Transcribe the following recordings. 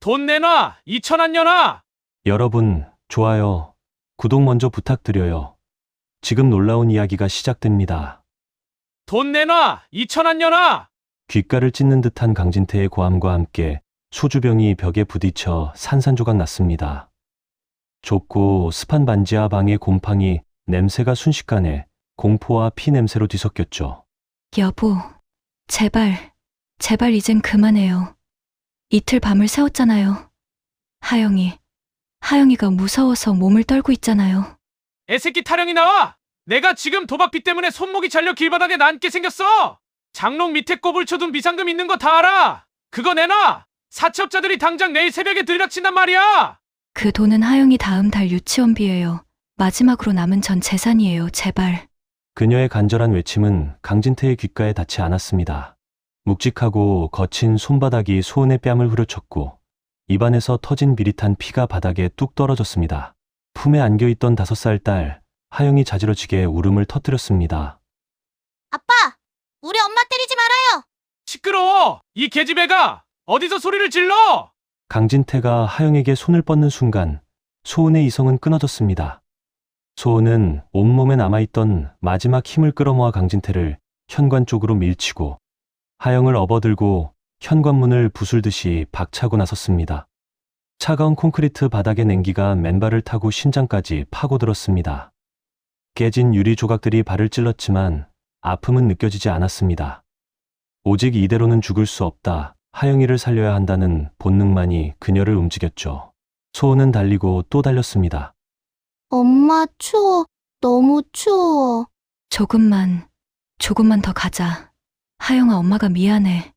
돈 내놔! 2,000원 년아! 여러분, 좋아요, 구독 먼저 부탁드려요. 지금 놀라운 이야기가 시작됩니다. 돈 내놔! 2,000원 년아! 귓가를 찢는 듯한 강진태의 고함과 함께 소주병이 벽에 부딪혀 산산조각 났습니다. 좁고 습한 반지하 방의 곰팡이 냄새가 순식간에 공포와 피 냄새로 뒤섞였죠. 여보, 제발 이젠 그만해요. 이틀 밤을 새웠잖아요. 하영이가 무서워서 몸을 떨고 있잖아요. 애새끼 타령이 나와! 내가 지금 도박비 때문에 손목이 잘려 길바닥에 낫게 생겼어! 장롱 밑에 꼽을 쳐둔 비상금 있는 거 다 알아! 그거 내놔! 사채업자들이 당장 내일 새벽에 들이닥친단 말이야! 그 돈은 하영이 다음 달 유치원비예요. 마지막으로 남은 전 재산이에요. 제발. 그녀의 간절한 외침은 강진태의 귓가에 닿지 않았습니다. 묵직하고 거친 손바닥이 소은의 뺨을 후려쳤고 입안에서 터진 비릿한 피가 바닥에 뚝 떨어졌습니다. 품에 안겨있던 5살 딸 하영이 자지러지게 울음을 터뜨렸습니다. 아빠! 우리 엄마 때리지 말아요! 시끄러워! 이 계집애가! 어디서 소리를 질러! 강진태가 하영에게 손을 뻗는 순간 소은의 이성은 끊어졌습니다. 소은은 온몸에 남아있던 마지막 힘을 끌어모아 강진태를 현관 쪽으로 밀치고 하영을 업어들고 현관문을 부술듯이 박차고 나섰습니다. 차가운 콘크리트 바닥의 냉기가 맨발을 타고 심장까지 파고들었습니다. 깨진 유리 조각들이 발을 찔렀지만 아픔은 느껴지지 않았습니다. 오직 이대로는 죽을 수 없다. 하영이를 살려야 한다는 본능만이 그녀를 움직였죠. 소은은 달리고 또 달렸습니다. 엄마 추워. 너무 추워. 조금만 더 가자. 하영아, 엄마가 미안해.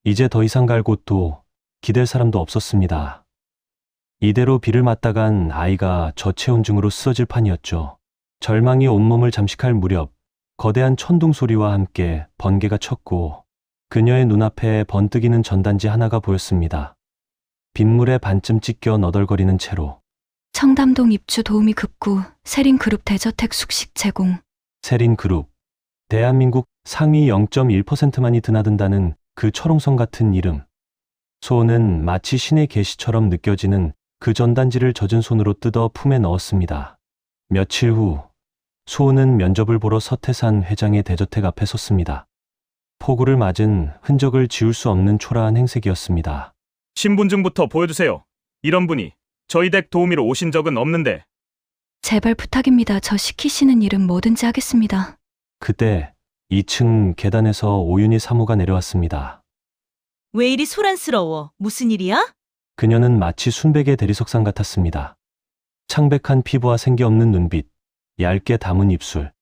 이제 더 이상 갈 곳도 기댈 사람도 없었습니다. 이대로 비를 맞다간 아이가 저체온증으로 쓰러질 판이었죠. 절망이 온몸을 잠식할 무렵 거대한 천둥 소리와 함께 번개가 쳤고 그녀의 눈앞에 번뜩이는 전단지 하나가 보였습니다. 빗물에 반쯤 찢겨 너덜거리는 채로 청담동 입주 도우미 급구 세린그룹 대저택 숙식 제공. 세린그룹, 대한민국 상위 0.1%만이 드나든다는 그 철옹성 같은 이름. 소은은 마치 신의 계시처럼 느껴지는 그 전단지를 젖은 손으로 뜯어 품에 넣었습니다. 며칠 후 소은은 면접을 보러 서태산 회장의 대저택 앞에 섰습니다. 폭우를 맞은 흔적을 지울 수 없는 초라한 행색이었습니다. 신분증부터 보여주세요. 이런 분이 저희 댁 도우미로 오신 적은 없는데. 제발 부탁입니다. 저 시키시는 일은 뭐든지 하겠습니다. 그때 2층 계단에서 오윤희 사모가 내려왔습니다. 왜 이리 소란스러워? 무슨 일이야? 그녀는 마치 순백의 대리석상 같았습니다. 창백한 피부와 생기 없는 눈빛, 얇게 담은 입술.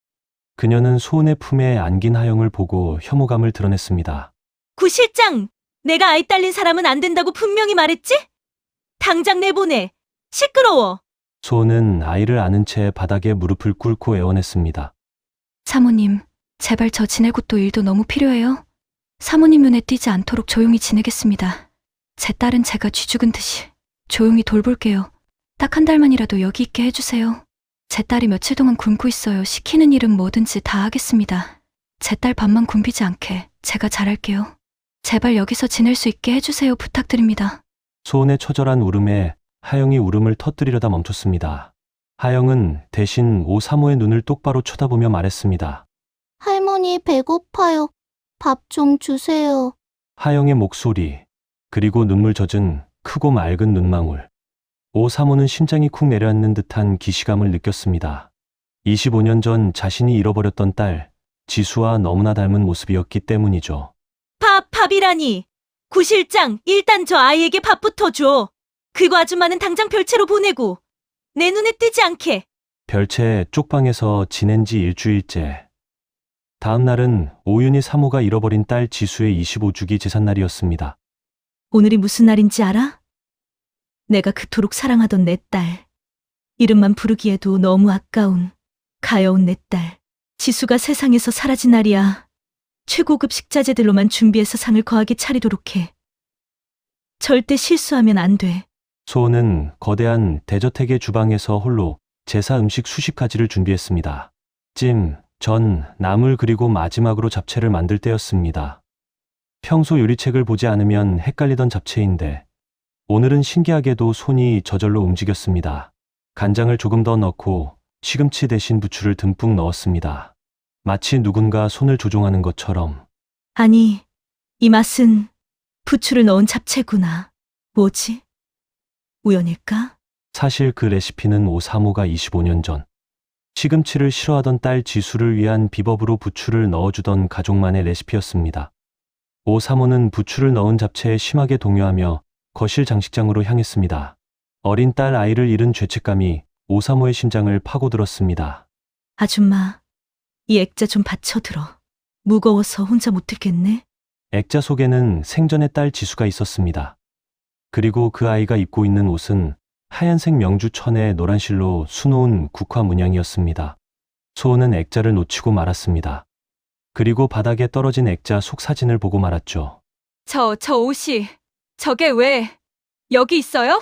그녀는 소은의 품에 안긴 하영을 보고 혐오감을 드러냈습니다. 구 실장, 내가 아이 딸린 사람은 안 된다고 분명히 말했지? 당장 내보내. 시끄러워. 소은은 아이를 안은 채 바닥에 무릎을 꿇고 애원했습니다. 사모님, 제발 저 지낼 곳도 일도 너무 필요해요. 사모님 눈에 띄지 않도록 조용히 지내겠습니다. 제 딸은 제가 쥐죽은 듯이 조용히 돌볼게요. 딱 한 달만이라도 여기 있게 해주세요. 제 딸이 며칠 동안 굶고 있어요. 시키는 일은 뭐든지 다 하겠습니다. 제 딸 밥만 굶기지 않게 제가 잘할게요. 제발 여기서 지낼 수 있게 해주세요. 부탁드립니다. 소은의 처절한 울음에 하영이 울음을 터뜨리려다 멈췄습니다. 하영은 대신 오 사모의 눈을 똑바로 쳐다보며 말했습니다. 할머니 배고파요. 밥 좀 주세요. 하영의 목소리, 그리고 눈물 젖은 크고 맑은 눈망울. 오 사모는 심장이 쿵 내려앉는 듯한 기시감을 느꼈습니다. 25년 전 자신이 잃어버렸던 딸, 지수와 너무나 닮은 모습이었기 때문이죠. 밥이라니. 구 실장, 일단 저 아이에게 밥부터 줘. 그거 아줌마는 당장 별채로 보내고 내 눈에 띄지 않게. 별채 쪽방에서 지낸 지 일주일째. 다음 날은 오윤희 사모가 잃어버린 딸 지수의 25주기 제삿날이었습니다. 오늘이 무슨 날인지 알아? 내가 그토록 사랑하던 내 딸. 이름만 부르기에도 너무 아까운, 가여운 내 딸. 지수가 세상에서 사라진 날이야. 최고급 식자재들로만 준비해서 상을 거하게 차리도록 해. 절대 실수하면 안 돼. 소은은 거대한 대저택의 주방에서 홀로 제사 음식 수십 가지를 준비했습니다. 찜, 전, 나물 그리고 마지막으로 잡채를 만들 때였습니다. 평소 요리책을 보지 않으면 헷갈리던 잡채인데 오늘은 신기하게도 손이 저절로 움직였습니다. 간장을 조금 더 넣고 시금치 대신 부추를 듬뿍 넣었습니다. 마치 누군가 손을 조종하는 것처럼. 아니, 이 맛은 부추를 넣은 잡채구나. 뭐지? 우연일까? 사실 그 레시피는 오사모가 25년 전 시금치를 싫어하던 딸 지수를 위한 비법으로 부추를 넣어주던 가족만의 레시피였습니다. 오사모는 부추를 넣은 잡채에 심하게 동요하며 거실 장식장으로 향했습니다. 어린 딸 아이를 잃은 죄책감이 오사모의 심장을 파고들었습니다. 아줌마, 이 액자 좀 받쳐들어. 무거워서 혼자 못 들겠네. 액자 속에는 생전의 딸 지수가 있었습니다. 그리고 그 아이가 입고 있는 옷은 하얀색 명주 천에 노란 실로 수놓은 국화 문양이었습니다. 소은은 액자를 놓치고 말았습니다. 그리고 바닥에 떨어진 액자 속 사진을 보고 말았죠. 저 옷이, 저게 왜, 여기 있어요?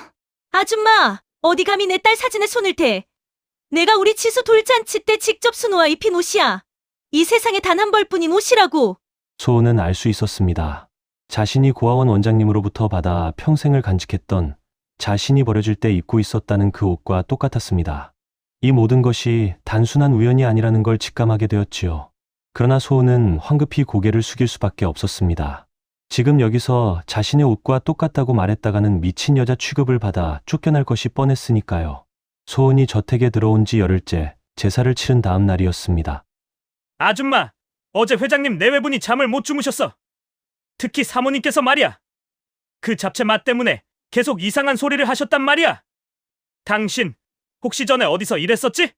아줌마, 어디 감히 내 딸 사진에 손을 대. 내가 우리 지수 돌잔치 때 직접 수놓아 입힌 옷이야. 이 세상에 단 한 벌뿐인 옷이라고. 소은은 알 수 있었습니다. 자신이 고아원 원장님으로부터 받아 평생을 간직했던, 자신이 버려질 때 입고 있었다는 그 옷과 똑같았습니다. 이 모든 것이 단순한 우연이 아니라는 걸 직감하게 되었지요. 그러나 소은은 황급히 고개를 숙일 수밖에 없었습니다. 지금 여기서 자신의 옷과 똑같다고 말했다가는 미친 여자 취급을 받아 쫓겨날 것이 뻔했으니까요. 소은이 저택에 들어온 지 열흘째 제사를 치른 다음 날이었습니다. 아줌마, 어제 회장님 내외분이 잠을 못 주무셨어. 특히 사모님께서 말이야. 그 잡채 맛 때문에 계속 이상한 소리를 하셨단 말이야. 당신 혹시 전에 어디서 일했었지?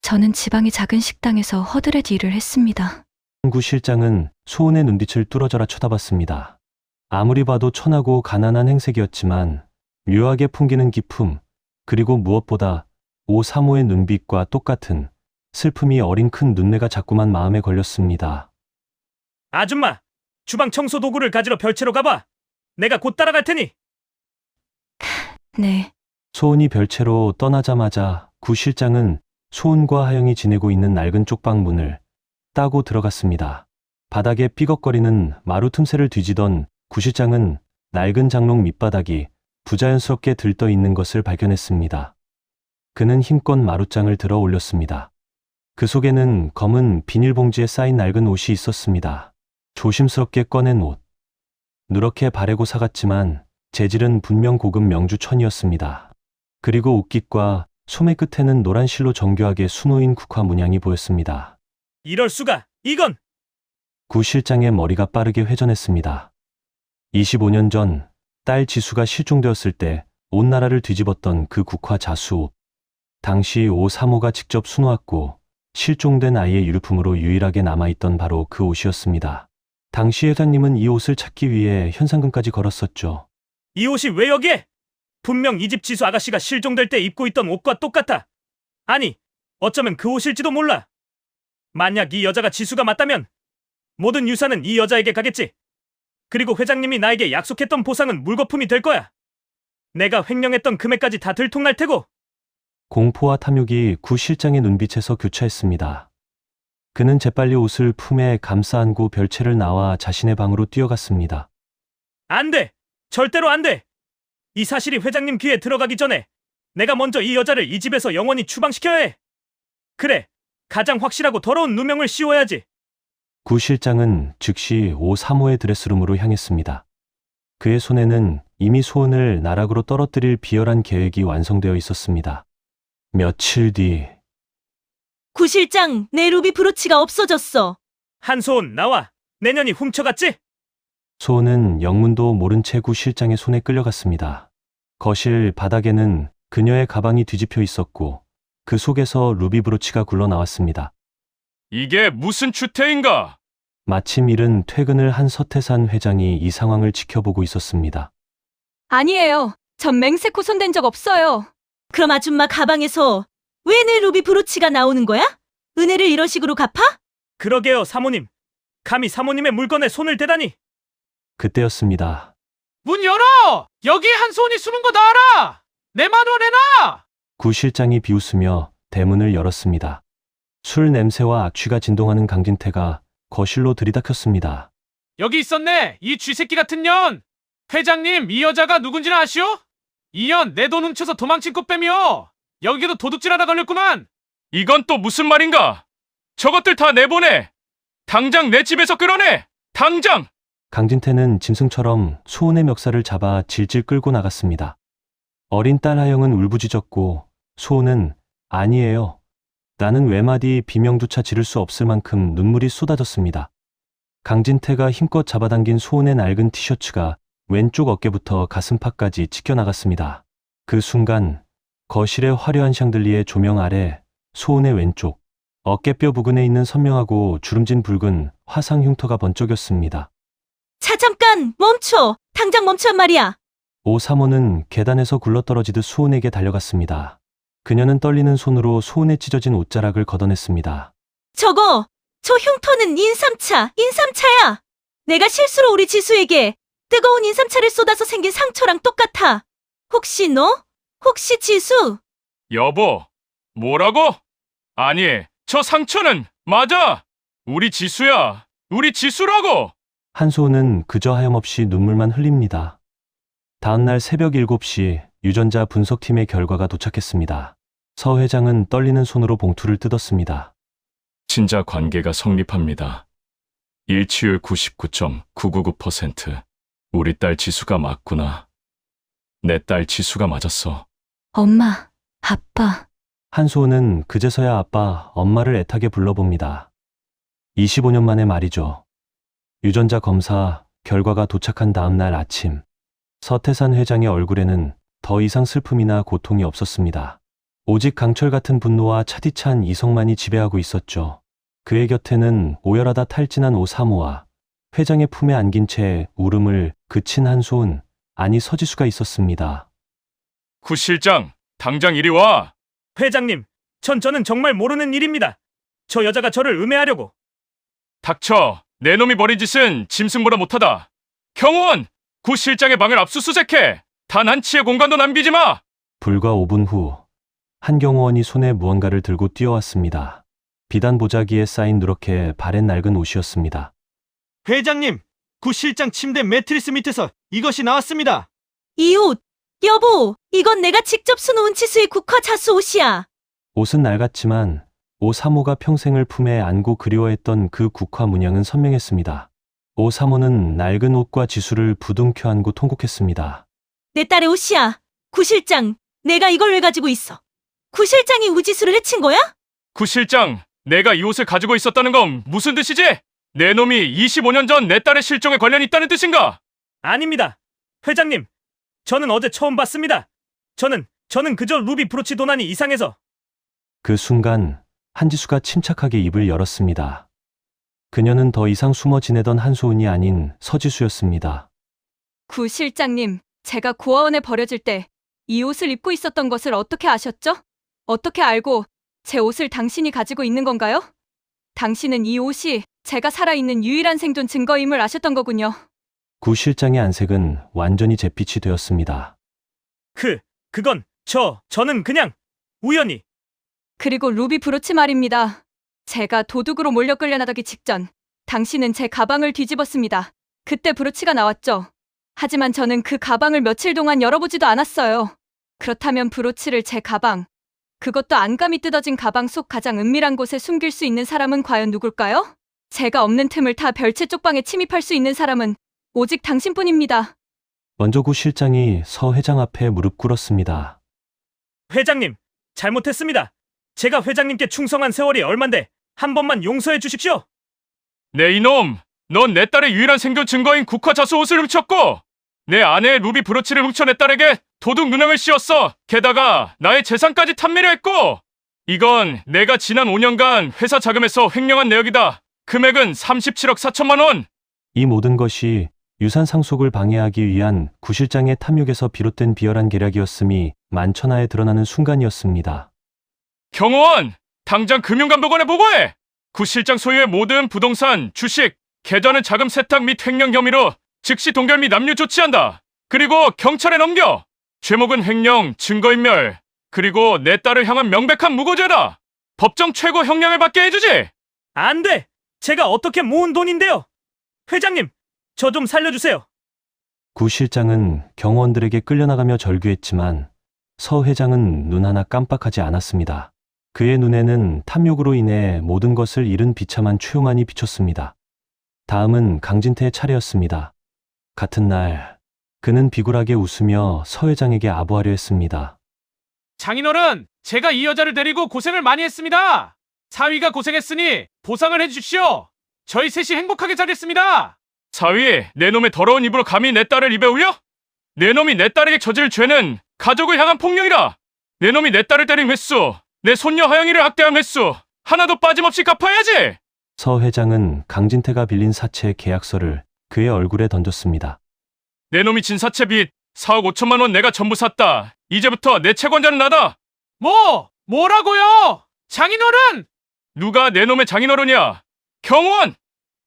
저는 지방의 작은 식당에서 허드렛 일을 했습니다. 구 실장은 소은의 눈빛을 뚫어져라 쳐다봤습니다. 아무리 봐도 천하고 가난한 행색이었지만 묘하게 풍기는 기품, 그리고 무엇보다 오사모의 눈빛과 똑같은 슬픔이 어린 큰 눈매가 자꾸만 마음에 걸렸습니다. 아줌마, 주방 청소 도구를 가지러 별채로 가봐. 내가 곧 따라갈 테니. 네, 소은이 별채로 떠나자마자 구 실장은 소은과 하영이 지내고 있는 낡은 쪽방 문을 따고 들어갔습니다. 바닥에 삐걱거리는 마루 틈새를 뒤지던 구 실장은 낡은 장롱 밑바닥이 부자연스럽게 들떠 있는 것을 발견했습니다. 그는 힘껏 마루장을 들어 올렸습니다. 그 속에는 검은 비닐봉지에 쌓인 낡은 옷이 있었습니다. 조심스럽게 꺼낸 옷. 누렇게 바래고 사갔지만 재질은 분명 고급 명주천이었습니다. 그리고 옷깃과 소매 끝에는 노란 실로 정교하게 수놓인 국화 문양이 보였습니다. 이럴 수가. 이건 구 실장의 머리가 빠르게 회전했습니다. 25년 전 딸 지수가 실종되었을 때 온 나라를 뒤집었던 그 국화 자수옷. 당시 오사모가 직접 수놓았고 실종된 아이의 유류품으로 유일하게 남아있던 바로 그 옷이었습니다. 당시 회장님은 이 옷을 찾기 위해 현상금까지 걸었었죠. 이 옷이 왜 여기에? 분명 이 집 지수 아가씨가 실종될 때 입고 있던 옷과 똑같아. 아니, 어쩌면 그 옷일지도 몰라. 만약 이 여자가 지수가 맞다면 모든 유산은 이 여자에게 가겠지. 그리고 회장님이 나에게 약속했던 보상은 물거품이 될 거야. 내가 횡령했던 금액까지 다 들통날 테고. 공포와 탐욕이 구 실장의 눈빛에서 교차했습니다. 그는 재빨리 옷을 품에 감싸 안고 별채를 나와 자신의 방으로 뛰어갔습니다. 안 돼! 절대로 안 돼! 이 사실이 회장님 귀에 들어가기 전에 내가 먼저 이 여자를 이 집에서 영원히 추방시켜야 해. 그래, 가장 확실하고 더러운 누명을 씌워야지. 구 실장은 즉시 오사모의 드레스룸으로 향했습니다. 그의 손에는 이미 소은을 나락으로 떨어뜨릴 비열한 계획이 완성되어 있었습니다. 며칠 뒤 구 실장, 내 루비 브로치가 없어졌어. 한소은, 나와. 내년이 훔쳐갔지? 소은은 영문도 모른 채 구 실장의 손에 끌려갔습니다. 거실 바닥에는 그녀의 가방이 뒤집혀 있었고 그 속에서 루비 브로치가 굴러나왔습니다. 이게 무슨 추태인가? 마침 이른 퇴근을 한 서태산 회장이 이 상황을 지켜보고 있었습니다. 아니에요. 전 맹세코 손댄 적 없어요. 그럼 아줌마 가방에서 왜 내 루비 브로치가 나오는 거야? 은혜를 이런 식으로 갚아? 그러게요, 사모님. 감히 사모님의 물건에 손을 대다니. 그때였습니다. 문 열어! 여기에 한소은이 숨은 거 다 알아! 내 마누라 내놔! 구 실장이 비웃으며 대문을 열었습니다. 술 냄새와 악취가 진동하는 강진태가 거실로 들이닥쳤습니다. 여기 있었네! 이 쥐새끼 같은 년! 회장님, 이 여자가 누군지는 아시오? 2년 내 돈 훔쳐서 도망친 꽃뱀이요. 여기도 도둑질하다 걸렸구만. 이건 또 무슨 말인가? 저것들 다 내보내! 당장 내 집에서 끌어내! 당장! 강진태는 짐승처럼 소은의 멱살을 잡아 질질 끌고 나갔습니다. 어린 딸 하영은 울부짖었고 소은은 아니에요. 나는 외마디 비명조차 지를 수 없을 만큼 눈물이 쏟아졌습니다. 강진태가 힘껏 잡아당긴 소은의 낡은 티셔츠가 왼쪽 어깨부터 가슴팍까지 찢겨나갔습니다. 그 순간 거실의 화려한 샹들리에 조명 아래 소은의 왼쪽 어깨뼈 부근에 있는 선명하고 주름진 붉은 화상 흉터가 번쩍였습니다. 자, 잠깐! 멈춰! 당장 멈춰 말이야! 오 사모는 계단에서 굴러떨어지듯 소은에게 달려갔습니다. 그녀는 떨리는 손으로 소은의 찢어진 옷자락을 걷어냈습니다. 저 흉터는 인삼차야! 내가 실수로 우리 지수에게 뜨거운 인삼차를 쏟아서 생긴 상처랑 똑같아! 혹시 지수? 여보, 뭐라고? 아니, 저 상처는 맞아! 우리 지수야! 우리 지수라고! 한소은은 그저 하염없이 눈물만 흘립니다. 다음날 새벽 7시 유전자 분석팀의 결과가 도착했습니다. 서 회장은 떨리는 손으로 봉투를 뜯었습니다. 친자 관계가 성립합니다. 일치율 99.999%. 우리 딸 지수가 맞구나. 내 딸 지수가 맞았어. 엄마, 아빠. 한소은은 그제서야 아빠, 엄마를 애타게 불러봅니다. 25년 만의 말이죠. 유전자 검사 결과가 도착한 다음 날 아침, 서태산 회장의 얼굴에는 더 이상 슬픔이나 고통이 없었습니다. 오직 강철 같은 분노와 차디찬 이성만이 지배하고 있었죠. 그의 곁에는 오열하다 탈진한 오사모와 회장의 품에 안긴 채 울음을 그친 한소은, 아니 서지수가 있었습니다. 구 실장, 당장 이리 와! 회장님, 저는 정말 모르는 일입니다. 저 여자가 저를 음해하려고. 닥쳐! 내 놈이 벌인 짓은 짐승보다 못하다. 경호원! 구 실장의 방을 압수수색해! 단 한 치의 공간도 남기지 마! 불과 5분 후, 한 경호원이 손에 무언가를 들고 뛰어왔습니다. 비단 보자기에 쌓인 누렇게 바랜 낡은 옷이었습니다. 회장님, 구 실장 침대 매트리스 밑에서 이것이 나왔습니다. 이 옷! 여보! 이건 내가 직접 수놓은 지수의 국화 자수 옷이야! 옷은 낡았지만 오사모가 평생을 품에 안고 그리워했던 그 국화 문양은 선명했습니다. 오사모는 낡은 옷과 지수를 부둥켜 안고 통곡했습니다. 내 딸의 옷이야! 구 실장, 내가 이걸 왜 가지고 있어? 구 실장이 우지수를 해친 거야? 구 실장, 내가 이 옷을 가지고 있었다는 건 무슨 뜻이지? 내 놈이 25년 전 내 딸의 실종에 관련이 있다는 뜻인가? 아닙니다. 회장님, 저는 어제 처음 봤습니다. 저는 그저 루비 브로치 도난이 이상해서. 그 순간 한지수가 침착하게 입을 열었습니다. 그녀는 더 이상 숨어 지내던 한소은이 아닌 서지수였습니다. 구 실장님, 제가 고아원에 버려질 때 이 옷을 입고 있었던 것을 어떻게 아셨죠? 어떻게 알고 제 옷을 당신이 가지고 있는 건가요? 당신은 이 옷이 제가 살아있는 유일한 생존 증거임을 아셨던 거군요. 구 실장의 안색은 완전히 잿빛이 되었습니다. 저는 그냥 우연히. 그리고 루비 브로치 말입니다. 제가 도둑으로 몰려 끌려나가기 직전 당신은 제 가방을 뒤집었습니다. 그때 브로치가 나왔죠. 하지만 저는 그 가방을 며칠 동안 열어보지도 않았어요. 그렇다면 브로치를 제 가방, 그것도 안감이 뜯어진 가방 속 가장 은밀한 곳에 숨길 수 있는 사람은 과연 누굴까요? 제가 없는 틈을 타 별채 쪽방에 침입할 수 있는 사람은 오직 당신뿐입니다. 먼저 구 실장이 서 회장 앞에 무릎 꿇었습니다. 회장님, 잘못했습니다. 제가 회장님께 충성한 세월이 얼만데 한 번만 용서해 주십시오. 네 이놈! 넌 내 딸의 유일한 생존 증거인 국화 자수 옷을 훔쳤고 내 아내의 루비 브로치를 훔쳐 내 딸에게 도둑 누명을 씌웠어. 게다가 나의 재산까지 탐내려 했고 이건 내가 지난 5년간 회사 자금에서 횡령한 내역이다. 금액은 37억 4천만 원. 이 모든 것이 유산 상속을 방해하기 위한 구 실장의 탐욕에서 비롯된 비열한 계략이었음이 만천하에 드러나는 순간이었습니다. 경호원! 당장 금융감독원에 보고해! 구 실장 소유의 모든 부동산, 주식, 계좌는 자금 세탁 및 횡령 혐의로 즉시 동결 및 압류 조치한다. 그리고 경찰에 넘겨! 죄목은 횡령, 증거인멸, 그리고 내 딸을 향한 명백한 무고죄다. 법정 최고 형량을 받게 해주지. 안 돼! 제가 어떻게 모은 돈인데요? 회장님, 저 좀 살려주세요. 구 실장은 경호원들에게 끌려나가며 절규했지만 서 회장은 눈 하나 깜빡하지 않았습니다. 그의 눈에는 탐욕으로 인해 모든 것을 잃은 비참한 최용환이 비쳤습니다. 다음은 강진태의 차례였습니다. 같은 날 그는 비굴하게 웃으며 서 회장에게 아부하려 했습니다. 장인어른, 제가 이 여자를 데리고 고생을 많이 했습니다. 사위가 고생했으니 보상을 해주십시오. 저희 셋이 행복하게 자랬습니다. 사위, 내 놈의 더러운 입으로 감히 내 딸을 입에 올려? 내 놈이 내 딸에게 저질 죄는 가족을 향한 폭력이라. 내 놈이 내 딸을 때린 횟수, 내 손녀 하영이를 학대한 횟수 하나도 빠짐없이 갚아야지. 서 회장은 강진태가 빌린 사채 계약서를 그의 얼굴에 던졌습니다. 내 놈이 진 사채 빚 4억 5천만 원 내가 전부 샀다. 이제부터 내 채권자는 나다. 뭐라고요? 장인어른! 누가 내 놈의 장인어른이야? 경호원!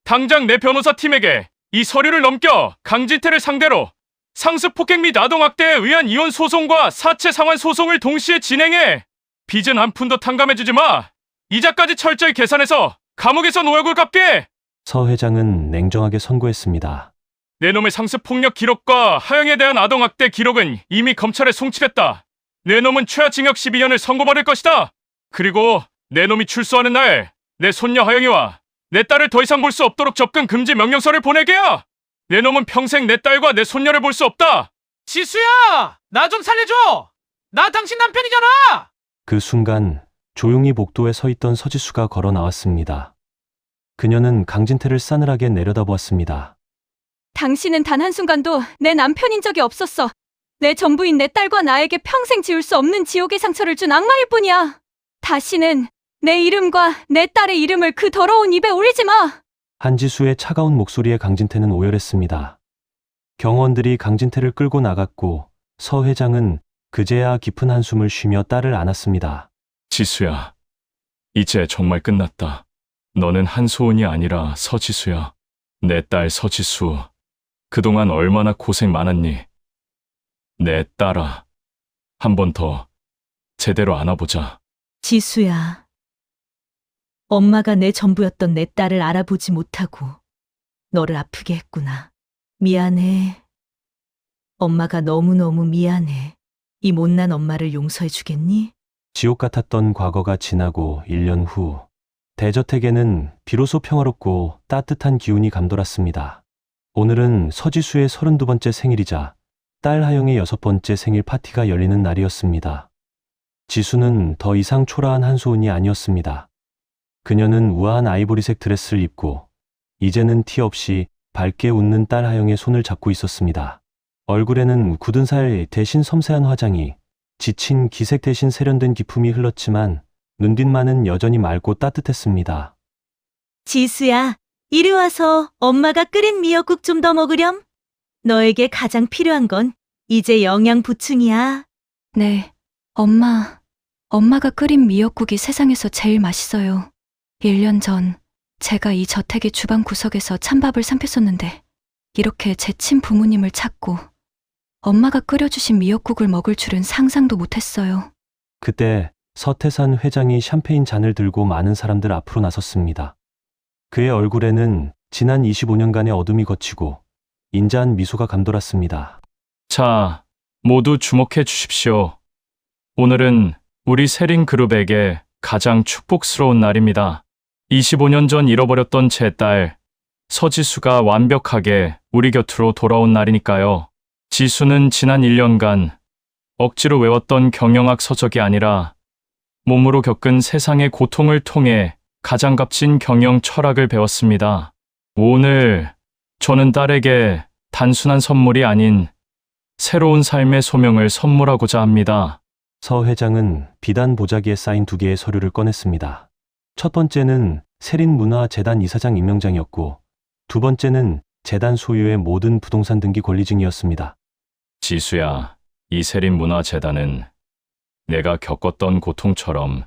당장 내 변호사 팀에게 이 서류를 넘겨 강진태를 상대로 상습 폭행 및 아동학대에 의한 이혼 소송과 사채 상환 소송을 동시에 진행해. 빚은 한 푼도 탕감해주지 마. 이자까지 철저히 계산해서 감옥에서 노역을 갚게 해. 서 회장은 냉정하게 선고했습니다. 내 놈의 상습 폭력 기록과 하영에 대한 아동학대 기록은 이미 검찰에 송치됐다. 내 놈은 최하 징역 12년을 선고받을 것이다. 그리고 내 놈이 출소하는 날 내 손녀 하영이와 내 딸을 더 이상 볼 수 없도록 접근 금지 명령서를 보내게야. 내 놈은 평생 내 딸과 내 손녀를 볼 수 없다. 지수야! 나 좀 살려줘! 나 당신 남편이잖아! 그 순간 조용히 복도에 서 있던 서지수가 걸어 나왔습니다. 그녀는 강진태를 싸늘하게 내려다보았습니다. 당신은 단 한순간도 내 남편인 적이 없었어. 내 전부인 내 딸과 나에게 평생 지울 수 없는 지옥의 상처를 준 악마일 뿐이야. 다시는 내 이름과 내 딸의 이름을 그 더러운 입에 올리지 마. 한지수의 차가운 목소리에 강진태는 오열했습니다. 경호원들이 강진태를 끌고 나갔고 서 회장은 그제야 깊은 한숨을 쉬며 딸을 안았습니다. 지수야, 이제 정말 끝났다. 너는 한소은이 아니라 서지수야. 내 딸 서지수. 그동안 얼마나 고생 많았니? 내 딸아, 한 번 더 제대로 안아보자. 지수야. 엄마가 내 전부였던 내 딸을 알아보지 못하고 너를 아프게 했구나. 미안해. 엄마가 너무너무 미안해. 이 못난 엄마를 용서해 주겠니? 지옥 같았던 과거가 지나고 1년 후 대저택에는 비로소 평화롭고 따뜻한 기운이 감돌았습니다. 오늘은 서지수의 32번째 생일이자 딸 하영의 6번째 생일 파티가 열리는 날이었습니다. 지수는 더 이상 초라한 한소은이 아니었습니다. 그녀는 우아한 아이보리색 드레스를 입고 이제는 티 없이 밝게 웃는 딸 하영의 손을 잡고 있었습니다. 얼굴에는 굳은 살 대신 섬세한 화장이, 지친 기색 대신 세련된 기품이 흘렀지만 눈빛만은 여전히 맑고 따뜻했습니다. 지수야, 이리 와서 엄마가 끓인 미역국 좀 더 먹으렴. 너에게 가장 필요한 건 이제 영양 보충이야. 네, 엄마가 끓인 미역국이 세상에서 제일 맛있어요. 1년 전 제가 이 저택의 주방 구석에서 찬밥을 삼켰었는데 이렇게 제 친부모님을 찾고 엄마가 끓여주신 미역국을 먹을 줄은 상상도 못했어요. 그때 서태산 회장이 샴페인 잔을 들고 많은 사람들 앞으로 나섰습니다. 그의 얼굴에는 지난 25년간의 어둠이 걷히고 인자한 미소가 감돌았습니다. 자, 모두 주목해 주십시오. 오늘은 우리 세린 그룹에게 가장 축복스러운 날입니다. 25년 전 잃어버렸던 제 딸, 서지수가 완벽하게 우리 곁으로 돌아온 날이니까요. 지수는 지난 1년간 억지로 외웠던 경영학 서적이 아니라 몸으로 겪은 세상의 고통을 통해 가장 값진 경영 철학을 배웠습니다. 오늘 저는 딸에게 단순한 선물이 아닌 새로운 삶의 소명을 선물하고자 합니다. 서 회장은 비단 보자기에 쌓인 2개의 서류를 꺼냈습니다. 첫 번째는 세린문화재단 이사장 임명장이었고 두 번째는 재단 소유의 모든 부동산 등기 권리증이었습니다. 지수야, 이 세린문화재단은 내가 겪었던 고통처럼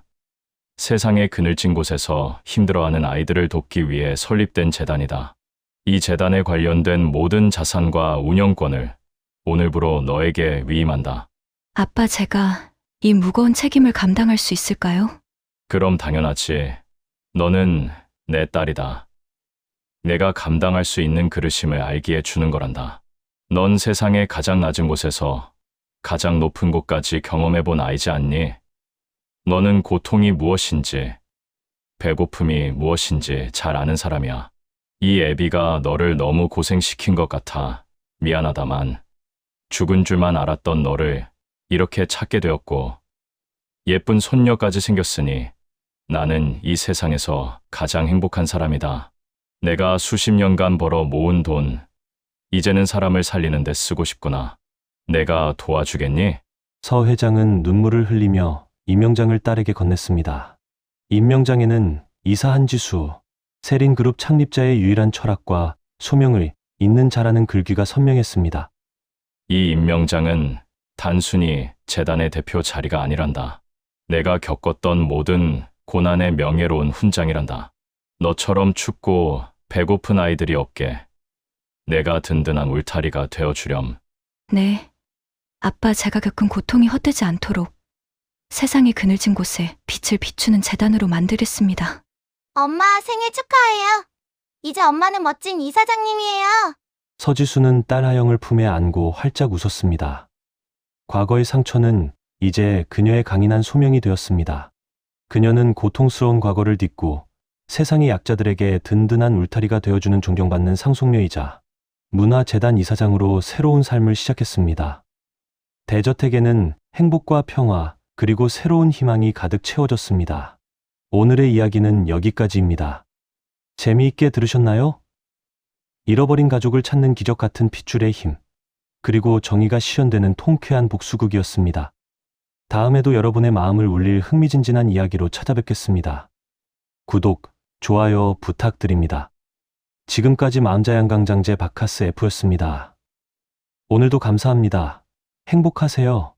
세상의 그늘진 곳에서 힘들어하는 아이들을 돕기 위해 설립된 재단이다. 이 재단에 관련된 모든 자산과 운영권을 오늘부로 너에게 위임한다. 아빠, 제가 이 무거운 책임을 감당할 수 있을까요? 그럼 당연하지. 너는 내 딸이다. 내가 감당할 수 있는 그릇임을 알기에 주는 거란다. 넌 세상의 가장 낮은 곳에서 가장 높은 곳까지 경험해본 아이지 않니? 너는 고통이 무엇인지, 배고픔이 무엇인지 잘 아는 사람이야. 이 애비가 너를 너무 고생시킨 것 같아. 미안하다만 죽은 줄만 알았던 너를 이렇게 찾게 되었고 예쁜 손녀까지 생겼으니 나는 이 세상에서 가장 행복한 사람이다. 내가 수십 년간 벌어 모은 돈, 이제는 사람을 살리는 데 쓰고 싶구나. 내가 도와주겠니? 서 회장은 눈물을 흘리며 임명장을 딸에게 건넸습니다. 임명장에는 이사 한지수, 세린그룹 창립자의 유일한 철학과 소명을 잇는 자라는 글귀가 선명했습니다. 이 임명장은 단순히 재단의 대표 자리가 아니란다. 내가 겪었던 모든 고난의 명예로운 훈장이란다. 너처럼 춥고 배고픈 아이들이 없게 내가 든든한 울타리가 되어주렴. 네. 아빠 제가 겪은 고통이 헛되지 않도록 세상의 그늘진 곳에 빛을 비추는 재단으로 만들겠습니다. 엄마 생일 축하해요. 이제 엄마는 멋진 이사장님이에요. 서지수는 딸 하영을 품에 안고 활짝 웃었습니다. 과거의 상처는 이제 그녀의 강인한 소명이 되었습니다. 그녀는 고통스러운 과거를 딛고 세상의 약자들에게 든든한 울타리가 되어주는 존경받는 상속녀이자 문화재단 이사장으로 새로운 삶을 시작했습니다. 대저택에는 행복과 평화 그리고 새로운 희망이 가득 채워졌습니다. 오늘의 이야기는 여기까지입니다. 재미있게 들으셨나요? 잃어버린 가족을 찾는 기적 같은 핏줄의 힘, 그리고 정의가 실현되는 통쾌한 복수극이었습니다. 다음에도 여러분의 마음을 울릴 흥미진진한 이야기로 찾아뵙겠습니다. 구독, 좋아요 부탁드립니다. 지금까지 마음자양강장제 바카스 F였습니다. 오늘도 감사합니다. 행복하세요.